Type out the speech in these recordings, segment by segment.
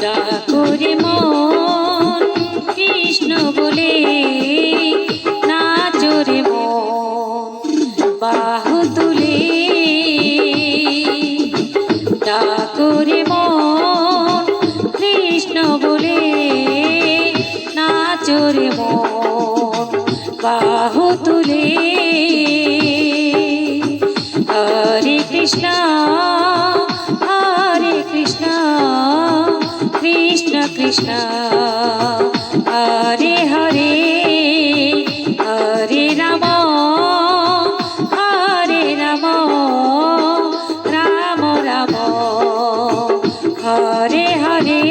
ডাকরে মন কৃষ্ণ বলে নাচরে মন বাহু তুলে ডাকরে মন কৃষ্ণ বলে নাচরে মন বাহু তুলে হরে কৃষ্ণ কৃষ্ণ কৃষ্ণ হরে হরে হরে রাম রাম রাম হরে হরে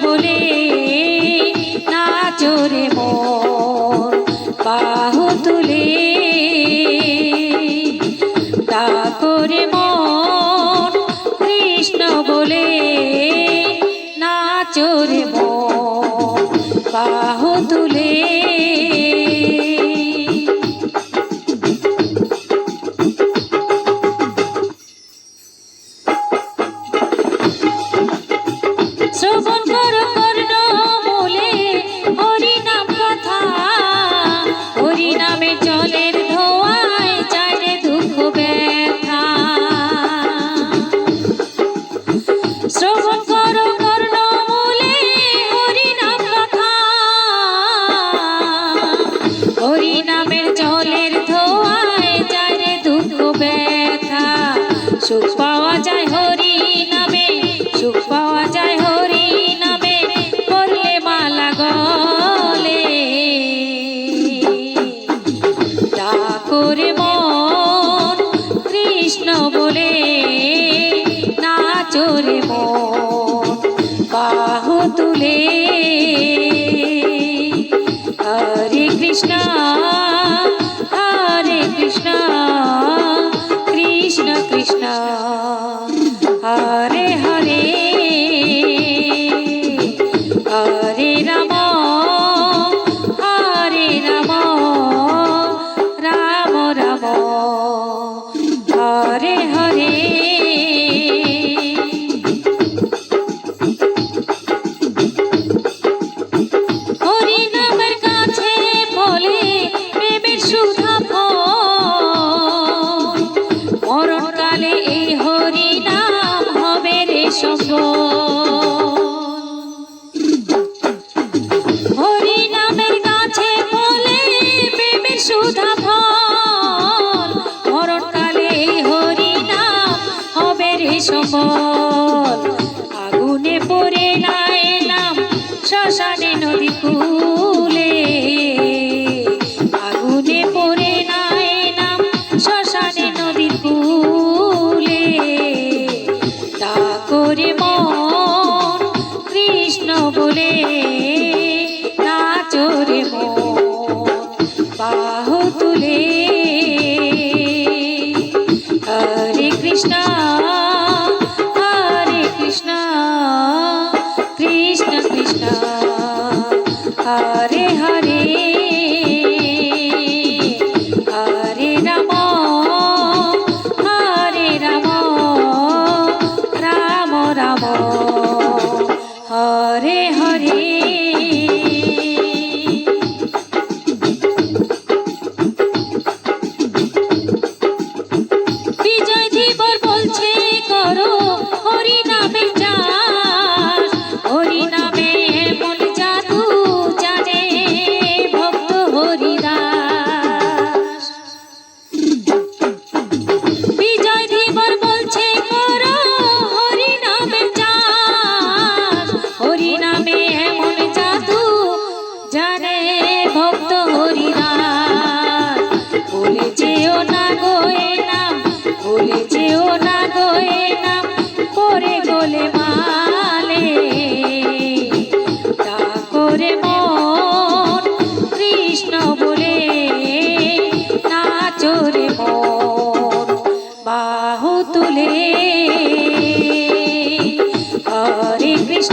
বলে নাচরে মন বাহু তুলে ডাকরে মন কৃষ্ণ বলে নাচরে মন বাহু তুলে শ্রবণ কর কর্ণমূলে হরি নাম কথা হরি নামে জলের ধোয়ায় যায় রে দুঃখ ব্যথা শ্রবণ কর কর্ণমূলে হরি নাম কথা হরি নামের জলের ধোয়ায় যায় রে দুঃখ ব্যথা সুখ পাওয়া যায় হরি নামে সুখ পাওয়া যায় হরি নামে করলে মালা গলে ডাকরে মন কৃষ্ণ বলে নাচরে মন বাহু তুলে হরে কৃষ্ণ কৃষ্ণ কৃষ্ণ হরে হরে হরে রাম রাম রাম হরে হরে হরি নামের কাছে ফলে প্রেমের সুধা ফল মরণকালে এই হরি নাম হবে রে সফল হরি নামের কাছে ফলে প্রেমের সুধা ফল মরণকালে এই হরি নাম হবে রে সফল আগুনে পড়ে না এলাম শ্মশানে নদী কূলে আগুনে পড়ে না এলাম শ্মশানে নদী কূলে ডাকরে মন কৃষ্ণ বলে নাচরে মন বাহু তুলে হরে কৃষ্ণ কৃষ্ণ কৃষ্ণ হরে হরে হরে রাম রাম রাম হরে হরে বিজয় ধীবর বলছে করো হরি নামে চাষ হরি নামে এমন জাদু জানে ভক্ত হরিদাস বিজয় ধীবর বলছে করো হরি নামে চাষ হরি নামে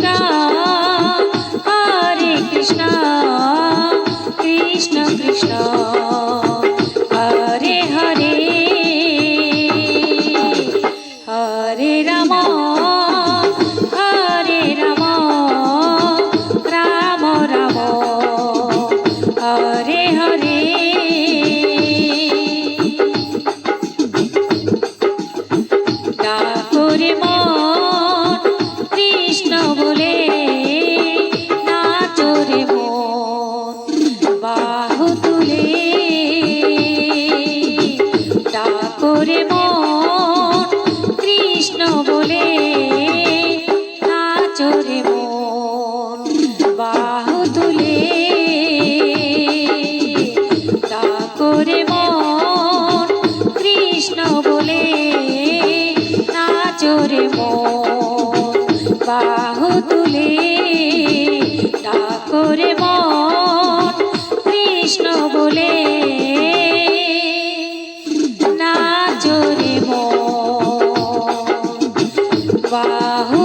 কৃষ্ণ হরে কৃষ্ণ কৃষ্ণ কৃষ্ণ হরে হরে হরে রাম হরে রাম রাম রাম হরে হরে ডাকরে মন কৃষ্ণ বলে নাচরে মন বাহু তুলে ডাকরে মন কৃষ্ণ বলে নাচরে মন বাহু তুলে ডাকরে মন কৃষ্ণ বলে নাচরে মন বাহু তুলে ডাকরে মন কৃষ্ণ বলে নাচরে মন বাহু